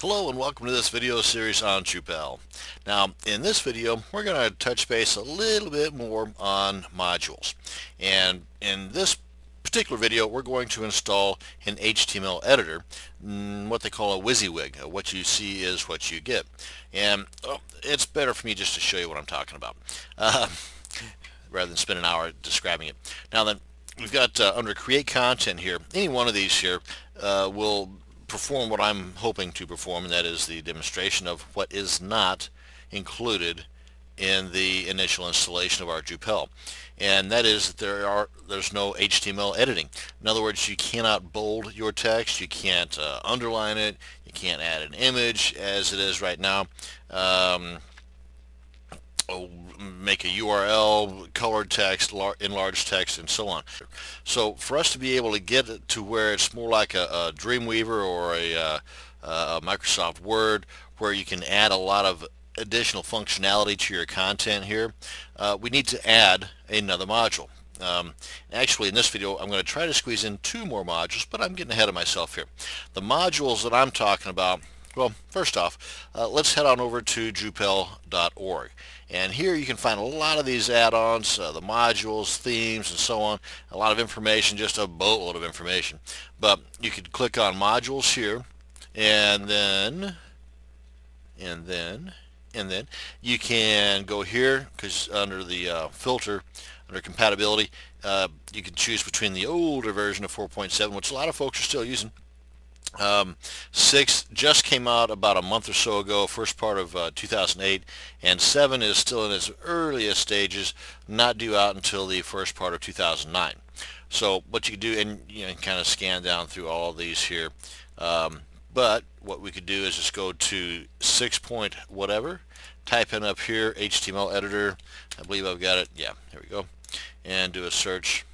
Hello and welcome to this video series on Drupal. Now in this video we're going to touch base a little bit more on modules, and in this particular video we're going to install an HTML editor, what they call a WYSIWYG. What you see is what you get, and it's better for me just to show you what I'm talking about rather than spend an hour describing it. Now then, we've got under create content here, any one of these here will perform what I'm hoping to perform, and that is the demonstration of what is not included in the initial installation of our Drupal, and that is that there's no HTML editing. In other words, you cannot bold your text, you can't underline it, you can't add an image as it is right now, make a URL, colored text, enlarged text, and so on. So for us to be able to get it to where it's more like a Dreamweaver or a Microsoft Word, where you can add a lot of additional functionality to your content here, we need to add another module. Actually, in this video I'm going to try to squeeze in 2 more modules, but I'm getting ahead of myself here. The modules that I'm talking about, well, first off, let's head on over to Drupal.org. And here you can find a lot of these add-ons, the modules, themes, and so on. A lot of information, just a boatload of information. But you could click on modules here, and then you can go here, because under the filter, under compatibility, you can choose between the older version of 4.7, which a lot of folks are still using. 6 just came out about a month or so ago, first part of 2008, and 7 is still in its earliest stages, not due out until the first part of 2009. So what you can do, and you can kind of scan down through all of these here, but what we could do is just go to 6 point whatever, type in up here HTML editor. I believe I've got it. Yeah, here we go, and do a search.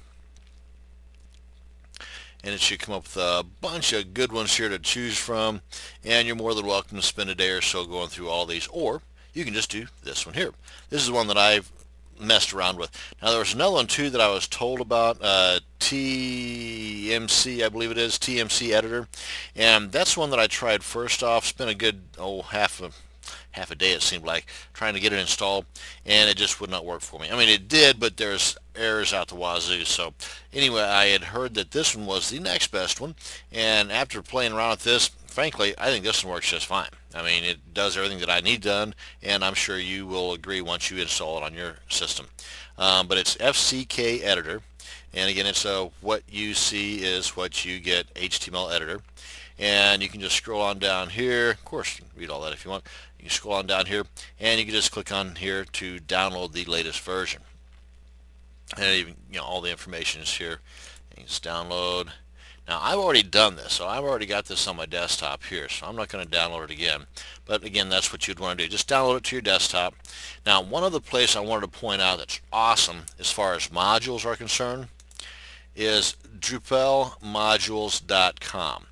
And it should come up with a bunch of good ones here to choose from, and you're more than welcome to spend a day or so going through all these, or you can just do this one here. This is one that I've messed around with. Now there was another one too that I was told about, TMC, I believe it is, TMC editor, and that's one that I tried first off. Spent a good half a day, it seemed like, trying to get it installed, and it just would not work for me. I mean, it did, but there's errors out the wazoo. So anyway, I had heard that this one was the next best one, and after playing around with this, frankly, I think this one works just fine. I mean, it does everything that I need done, and I'm sure you will agree once you install it on your system. But it's FCK editor, and again, it's what you see is what you get HTML editor. And you can just scroll on down here. Of course, you can read all that if you want. You can scroll on down here, and you can just click on here to download the latest version. And even, all the information is here. You can just download. Now, I've already done this, so I've already got this on my desktop here, so I'm not going to download it again. But again, that's what you'd want to do. Just download it to your desktop. Now, one other place I wanted to point out that's awesome as far as modules are concerned is DrupalModules.com.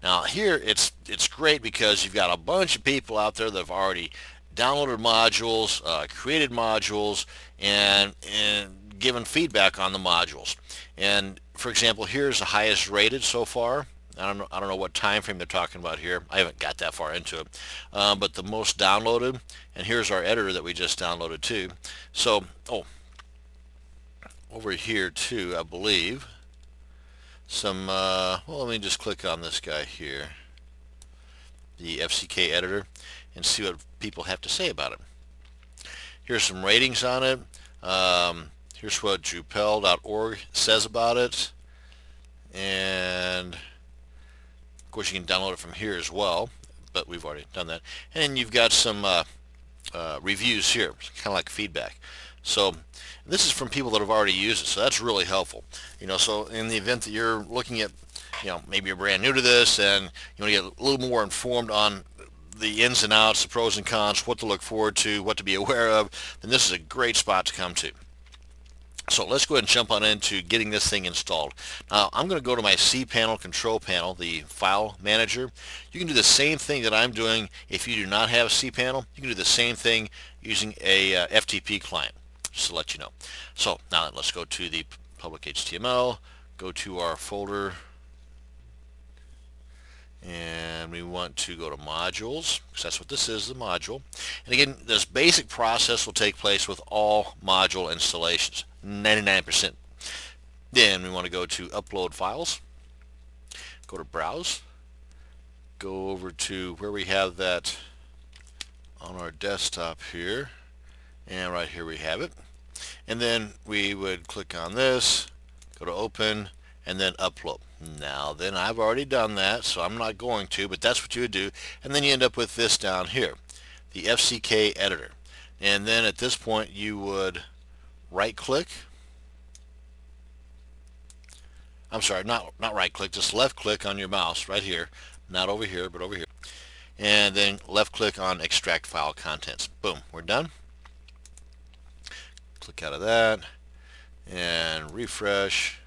Now here it's great because you've got a bunch of people out there that have already downloaded modules, created modules, and given feedback on the modules. And for example, here's the highest rated so far. I don't know what time frame they're talking about here. I haven't got that far into it, but the most downloaded. And here's our editor that we just downloaded too. So over here too, I believe. Well, let me just click on this guy here, the FCK editor, and see what people have to say about it. Here's some ratings on it. Here's what Drupal.org says about it, and of course you can download it from here as well, but we've already done that. And you've got some reviews here, kind of like feedback. So this is from people that have already used it, so that's really helpful. So in the event that you're looking at, maybe you're brand new to this and you want to get a little more informed on the ins and outs, the pros and cons, what to look forward to, what to be aware of, then this is a great spot to come to. So let's go ahead and jump on into getting this thing installed. Now I'm going to go to my cPanel control panel, the file manager. You can do the same thing that I'm doing if you do not have cPanel. You can do the same thing using a FTP client, just to let you know. So now let's go to the public HTML, go to our folder, and we want to go to modules, because that's what this is, the module. And again, this basic process will take place with all module installations, 99%. Then we want to go to upload files, go to browse, go over to where we have that on our desktop here, and right here we have it. And then we would click on this, go to open, and then upload. Now then, I've already done that, so I'm not going to, but that's what you would do. And then you end up with this down here, the FCK editor. And then at this point you would right click, I'm sorry, not right click, just left click on your mouse right here, not over here but over here, and then left click on extract file contents. Boom, we're done. Click out of that and refresh.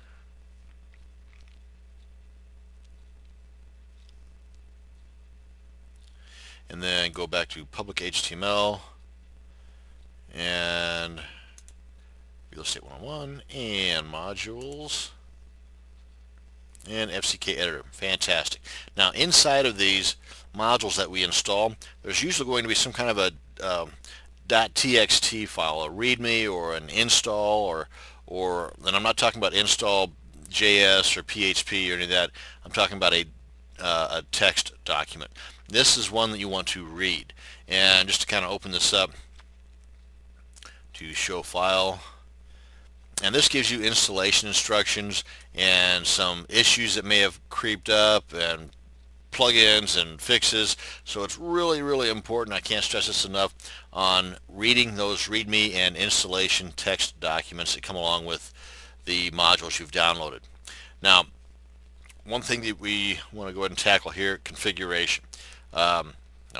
And then go back to public HTML and real estate 101 and modules and FCK editor. Fantastic. Now inside of these modules that we install, there's usually going to be some kind of a .txt file, a readme or an install, or then I'm not talking about install JS or PHP or any of that. I'm talking about a text document. This is one that you want to read. And just to kind of open this up to show file, and this gives you installation instructions and some issues that may have creeped up and plugins and fixes. So it's really, really important, I can't stress this enough, on reading those README and installation text documents that come along with the modules you've downloaded. Now, one thing that we want to go ahead and tackle here, configuration. Now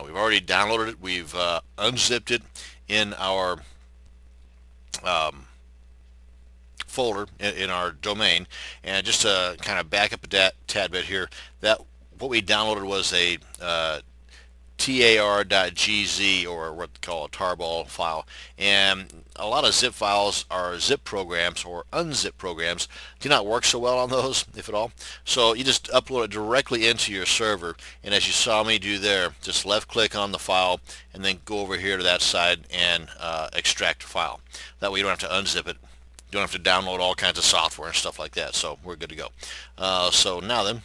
we've already downloaded it, we've unzipped it in our folder in our domain, and just to kind of back up a tad bit here, that what we downloaded was a tar.gz, or what they call a tarball file, and a lot of zip files are zip programs or unzip programs do not work so well on those, if at all. So you just upload it directly into your server, and as you saw me do there, just left click on the file and then go over here to that side and extract file. That way you don't have to unzip it, you don't have to download all kinds of software and stuff like that. So we're good to go. So now then,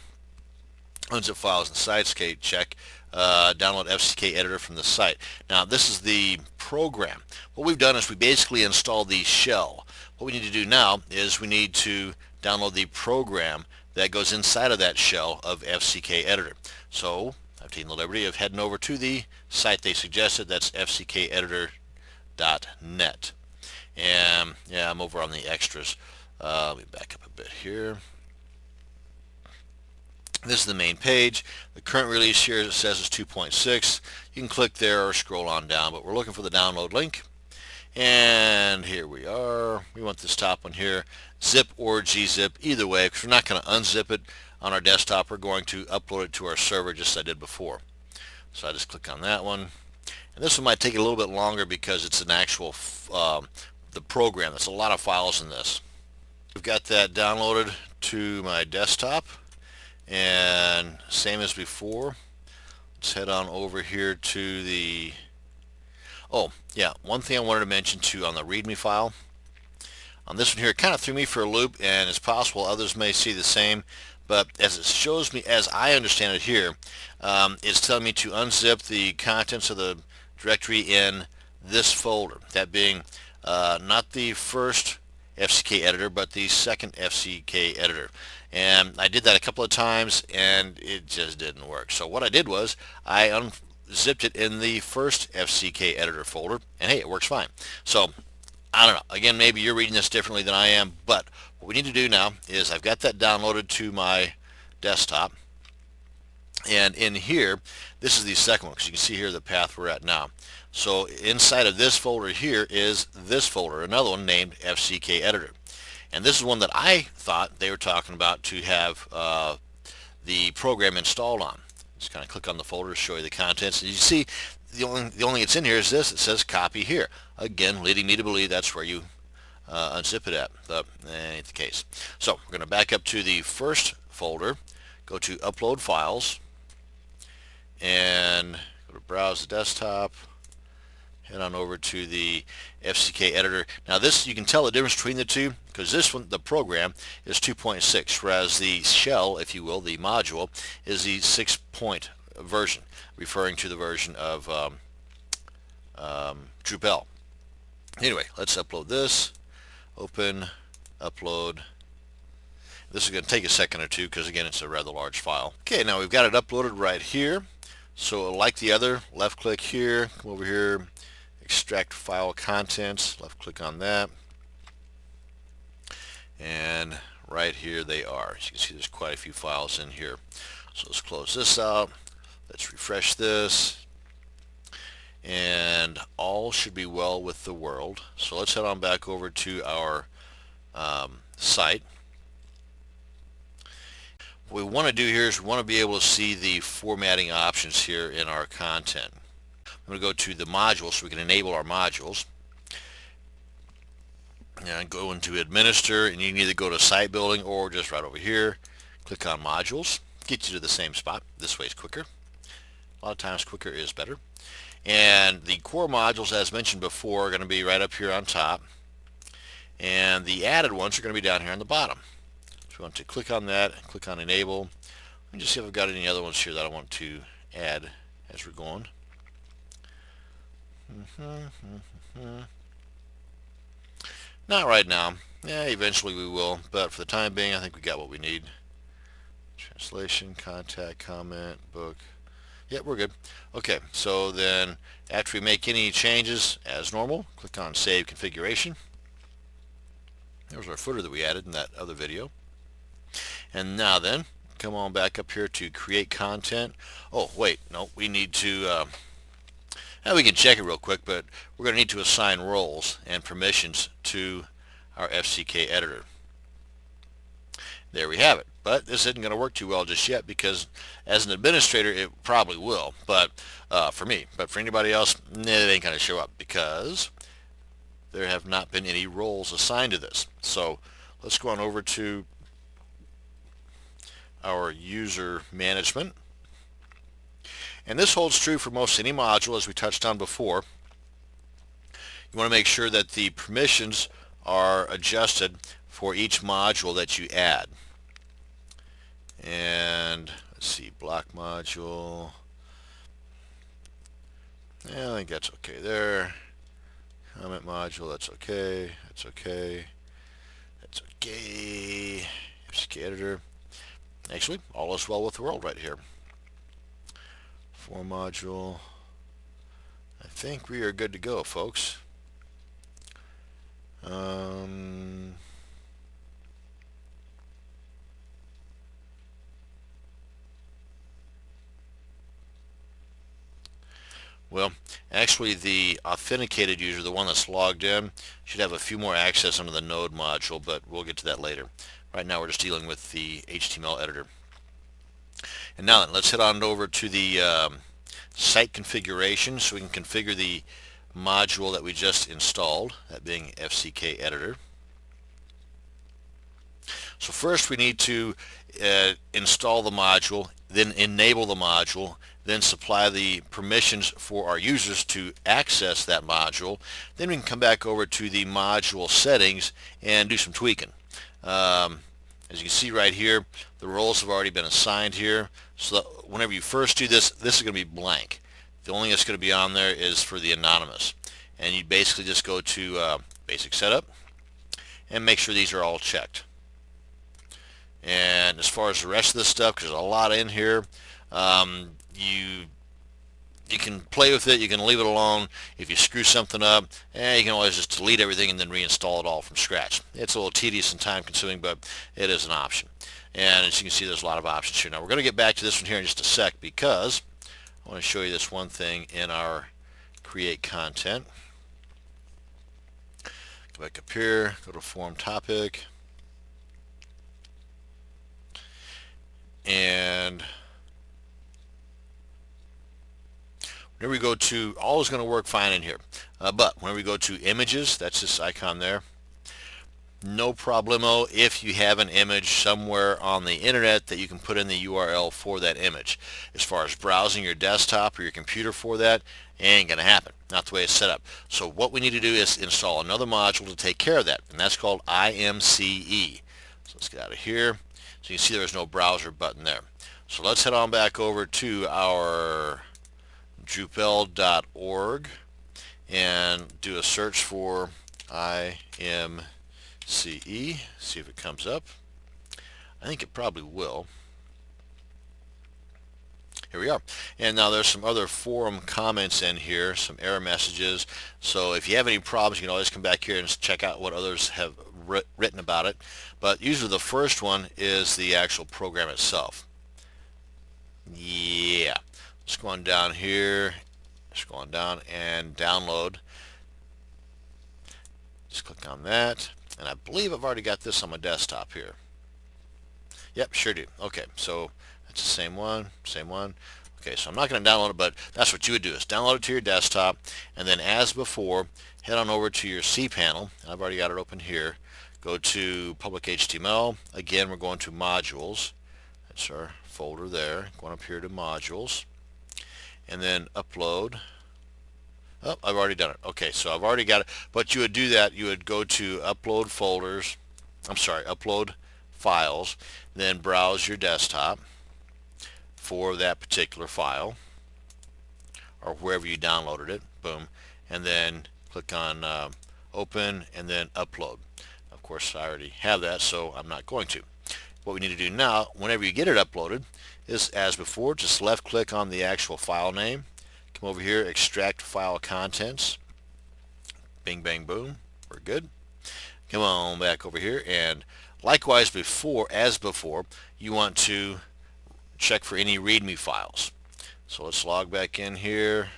unzip files and sites, okay, check. Download FCK editor from the site. Now this is the program. What we've done is we basically installed the shell. What we need to do now is we need to download the program that goes inside of that shell of FCK editor. So I've taken the liberty of heading over to the site they suggested. That's fckeditor.net. And yeah, I'm over on the extras. Let me back up a bit here. This is the main page. The current release here, it says, is 2.6. You can click there or scroll on down, but we're looking for the download link. And here we are. We want this top one here, zip or gzip, either way, because we're not going to unzip it on our desktop. We're going to upload it to our server just as I did before. So I just click on that one. And this one might take a little bit longer because it's an actual the program. There's a lot of files in this. We've got that downloaded to my desktop. And same as before, let's head on over here to the, oh yeah, one thing I wanted to mention too on the README file. On this one here, it kind of threw me for a loop, and it's possible others may see the same, but as it shows me, as I understand it here, it's telling me to unzip the contents of the directory in this folder, that being not the first FCK editor, but the second FCK editor. And I did that a couple of times and it just didn't work. So what I did was I unzipped it in the first FCK editor folder, and hey, it works fine. So I don't know, again, maybe you're reading this differently than I am, but what we need to do now is I've got that downloaded to my desktop, and in here, this is the second one, because you can see here the path we're at now. So inside of this folder here is this folder, another one named FCK editor. And this is one that I thought they were talking about to have the program installed on. Just kind of click on the folder to show you the contents. And you see the only thing that's in here is this. It says copy here. Again, leading me to believe that's where you unzip it at, but that ain't the case. So we're going to back up to the first folder, go to upload files, and go to browse the desktop, head on over to the FCK editor. Now this, you can tell the difference between the two because this one, the program, is 2.6, whereas the shell, if you will, the module, is the 6-point version, referring to the version of Drupal. Anyway, let's upload this. Open, upload. This is going to take a second or two because again it's a rather large file. Okay, now we've got it uploaded right here. So like the other, left click here, come over here, extract file contents, left click on that, and right here they are. As you can see, there's quite a few files in here. So let's close this out, let's refresh this, and all should be well with the world. So let's head on back over to our site. What we want to do here is we want to be able to see the formatting options here in our content. I'm going to go to the modules so we can enable our modules. And go into administer, and you can either go to site building or just right over here, click on modules, get you to the same spot. This way is quicker. A lot of times quicker is better. And the core modules, as mentioned before, are going to be right up here on top. And the added ones are going to be down here on the bottom. So we want to click on that, click on enable. Let me just see if I've got any other ones here that I want to add as we're going. Not right now. Yeah, eventually we will, but for the time being I think we got what we need. Translation, contact, comment, book. Yeah, we're good. Okay, so then after we make any changes, as normal, click on Save Configuration. There's our footer that we added in that other video. And now then, come on back up here to Create Content. Oh, wait, no, we need to, now we can check it real quick, but we're going to need to assign roles and permissions to our FCK editor. There we have it. But this isn't going to work too well just yet because as an administrator it probably will, but for me. But for anybody else, it ain't going to show up because there have not been any roles assigned to this. So let's go on over to our user management. And this holds true for most any module, as we touched on before. You want to make sure that the permissions are adjusted for each module that you add. And let's see, block module. Yeah, I think that's okay there. Comment module, that's okay. That's okay. That's okay. FCK editor. Actually, all is well with the world right here. Form module. I think we are good to go, folks. Well, actually the authenticated user, the one that's logged in, should have a few more access under the node module, but we'll get to that later. Right now we're just dealing with the HTML editor. And now then, let's head on over to the site configuration so we can configure the module that we just installed, that being FCK editor. So first we need to install the module, then enable the module, then supply the permissions for our users to access that module. Then we can come back over to the module settings and do some tweaking. As you can see right here, the roles have already been assigned here. So that whenever you first do this, this is going to be blank. The only thing that's going to be on there is for the anonymous. And you basically just go to basic setup and make sure these are all checked. And as far as the rest of this stuff, because there's a lot in here, you can play with it, you can leave it alone. If you screw something up, you can always just delete everything and then reinstall it all from scratch. It's a little tedious and time consuming, but it is an option. And as you can see, there's a lot of options here. Now we're going to get back to this one here in just a sec because I want to show you this one thing in our create content. Go back up here, go to form topic, and whenever we go to, all is going to work fine in here, but whenever we go to images, that's this icon there, No problemo if you have an image somewhere on the internet that you can put in the URL for that image. As far as browsing your desktop or your computer for that, ain't gonna happen. Not the way it's set up. So what we need to do is install another module to take care of that, and that's called IMCE. So let's get out of here. So you can see there's no browser button there. So let's head on back over to our Drupal.org and do a search for IMCE. see if it comes up. I think it probably will. Here we are. And now there's some other forum comments in here, some error messages. So if you have any problems, you can always come back here and check out what others have written about it. But usually the first one is the actual program itself. Yeah. Let's go on down here. Just go on down and download. Just click on that. And I believe I've already got this on my desktop here. Yep, sure do. Okay, so that's the same one, same one. Okay, so I'm not going to download it, but that's what you would do is download it to your desktop, and then as before, head on over to your cPanel. I've already got it open here. Go to public HTML. Again, we're going to modules. That's our folder there. Going up here to modules, and then upload. Oh, I've already done it. Okay, so I've already got it. But you would do that. You would go to upload folders. I'm sorry, upload files. Then browse your desktop for that particular file or wherever you downloaded it. Boom. And then click on open and then upload. Of course, I already have that, so I'm not going to. What we need to do now, whenever you get it uploaded, is as before, just left click on the actual file name. Come over here, extract file contents. Bing, bang, boom. We're good. Come on back over here, and likewise as before, you want to check for any README files. So let's log back in here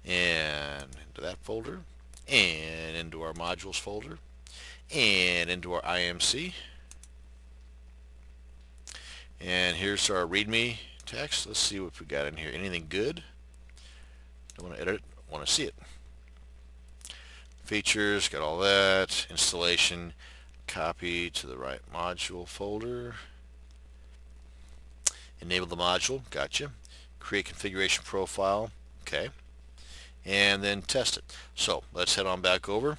and into that folder and into our modules folder and into our IMC. And here's our README text. Let's see what we got in here. Anything good? Don't want to edit it, I want to see it. Features, got all that. Installation, copy to the right module folder. Enable the module, gotcha. Create configuration profile, okay. And then test it. So let's head on back over.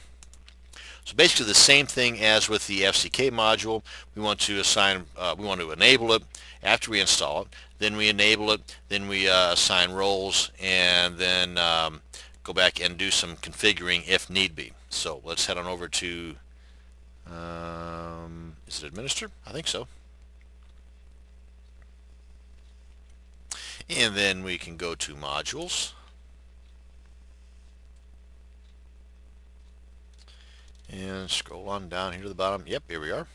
So basically the same thing as with the FCK module. We want to assign, we want to enable it after we install it. Then we enable it. Then we assign roles, and then go back and do some configuring if need be. So let's head on over to, is it administer? I think so. And then we can go to modules. And scroll on down here to the bottom. Yep, here we are.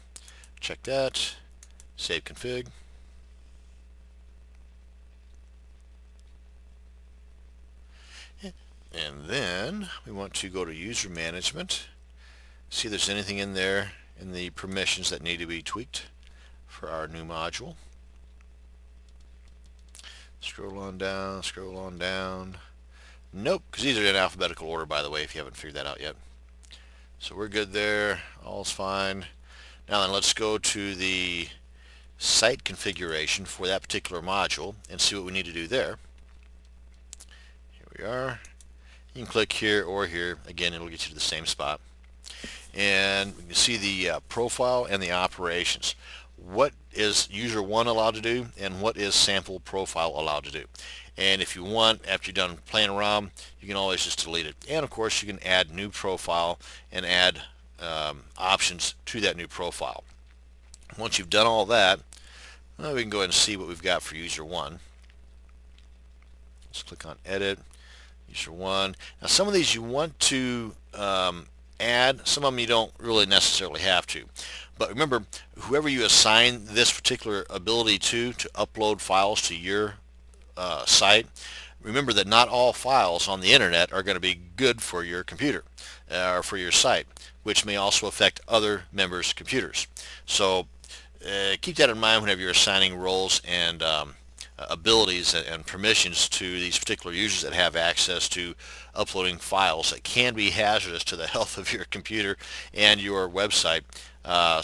Check that. Save config. And then we want to go to user management. See if there's anything in there in the permissions that need to be tweaked for our new module. Scroll on down, scroll on down. Nope, because these are in alphabetical order, by the way, if you haven't figured that out yet. So we're good there, all's fine. Now then, let's go to the site configuration for that particular module and see what we need to do there. Here we are. You can click here or here. Again, it'll get you to the same spot. And you can see the profile and the operations. What is user 1 allowed to do and what is sample profile allowed to do. And if you want, after you're done playing around, you can always just delete it. And of course you can add new profile and add options to that new profile. Once you've done all that, well, we can go ahead and see what we've got for user 1. Let's click on edit, user 1. Now some of these you want to add, some of them you don't really necessarily have to. But remember, whoever you assign this particular ability to upload files to your site, remember that not all files on the internet are going to be good for your computer or for your site, which may also affect other members' computers. So keep that in mind whenever you're assigning roles and abilities and permissions to these particular users that have access to uploading files that can be hazardous to the health of your computer and your website.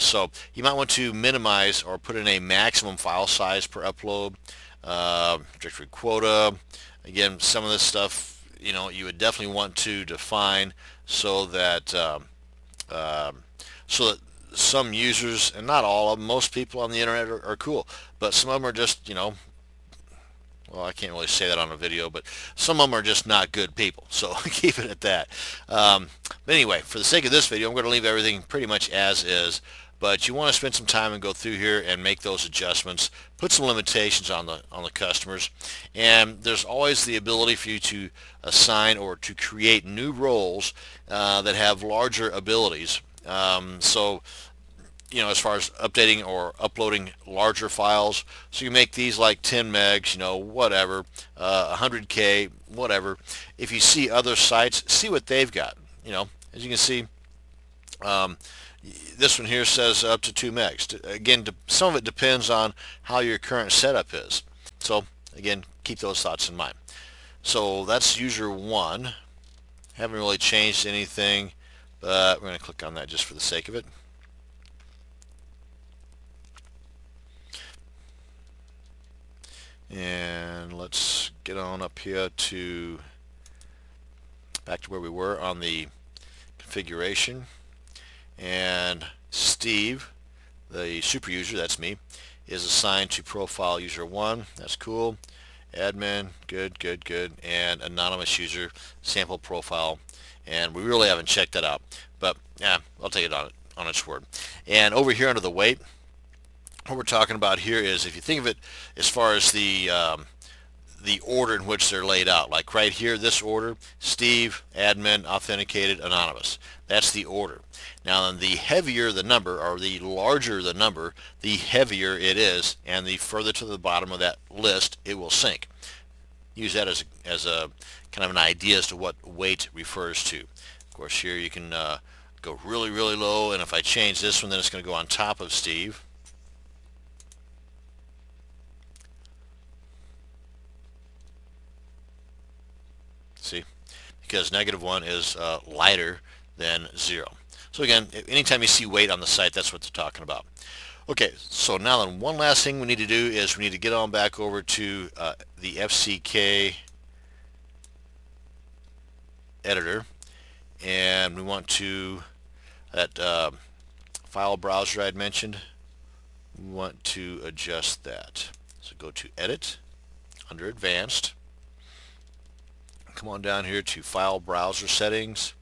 So you might want to minimize or put in a maximum file size per upload, directory quota. Again, some of this stuff, you would definitely want to define so that so that some users, and not all of them, most people on the internet are cool, but some of them are just, well, I can't really say that on a video, but some of them are just not good people. So keep it at that. But anyway, for the sake of this video, I'm going to leave everything pretty much as is. But you want to spend some time and go through here and make those adjustments. Put some limitations on the customers. And there's always the ability for you to assign or to create new roles that have larger abilities. So as far as updating or uploading larger files, so you make these like 10 megs, whatever, 100K, whatever. If you see other sites, see what they've got. As you can see, this one here says up to 2 megs. Again, some of it depends on how your current setup is. So again, keep those thoughts in mind. So that's user 1. Haven't really changed anything, but we're going to click on that just for the sake of it. And let's get on up here to back to where we were on the configuration. And Steve, the super user, that's me, is assigned to profile user 1. That's cool. Admin, good, good, good. And anonymous user, sample profile. And we really haven't checked that out, but yeah, I'll take it on its word. And over here under the weight, what we're talking about here is, if you think of it as far as the order in which they're laid out, like right here, this order: Steve, admin, authenticated, anonymous. That's the order. Now, then, the heavier the number, or the larger the number, the heavier it is, and the further to the bottom of that list it will sink. Use that as a kind of an idea as to what weight refers to. Of course, here you can go really, really low, and if I change this one, then it's going to go on top of Steve. See, because -1 is lighter than 0. So again, anytime you see weight on the site, that's what they're talking about. Okay, so now then, one last thing we need to do is we need to get on back over to the FCK editor, and we want to, that file browser I'd mentioned, we want to adjust that. So go to Edit, under Advanced, come on down here to File Browser Settings,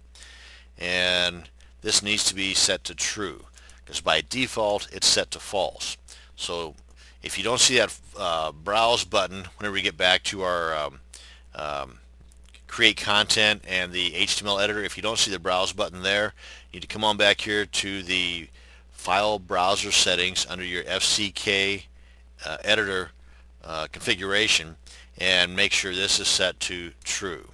and this needs to be set to True, because by default it's set to false. So if you don't see that browse button whenever we get back to our create content and the HTML editor, if you don't see the browse button there, you need to come on back here to the file browser settings under your FCK editor configuration, and make sure this is set to True.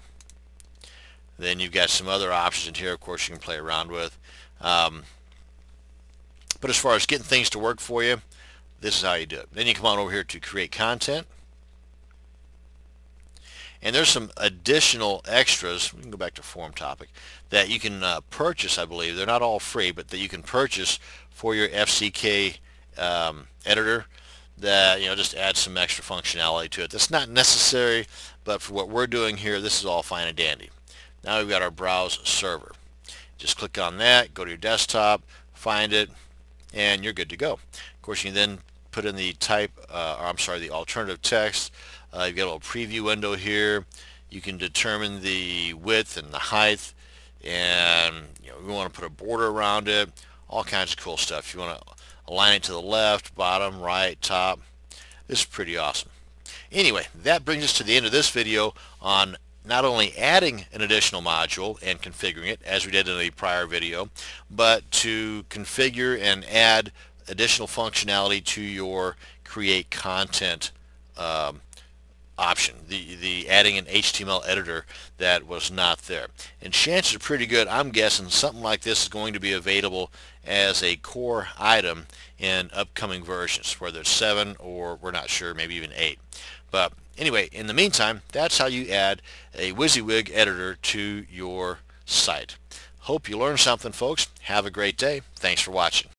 Then you've got some other options in here, of course, you can play around with. But as far as getting things to work for you, this is how you do it. Then you come on over here to create content. And there's some additional extras, we can go back to form topic, that you can purchase, I believe. They're not all free, but that you can purchase for your FCK editor that, just add some extra functionality to it. That's not necessary, but for what we're doing here, this is all fine and dandy. Now we've got our browse server. Just click on that, go to your desktop, find it, and you're good to go. Of course, you can then put in the the alternative text. You've got a little preview window here. You can determine the width and the height, and we want to put a border around it. All kinds of cool stuff. You want to align it to the left, bottom, right, top. This is pretty awesome. Anyway, that brings us to the end of this video on not only adding an additional module and configuring it as we did in the prior video, but to configure and add additional functionality to your create content option, the adding an HTML editor that was not there. And chances are pretty good, I'm guessing something like this is going to be available as a core item in upcoming versions, whether it's 7 or we're not sure, maybe even 8. But anyway, in the meantime, that's how you add a WYSIWYG editor to your site. Hope you learned something, folks. Have a great day. Thanks for watching.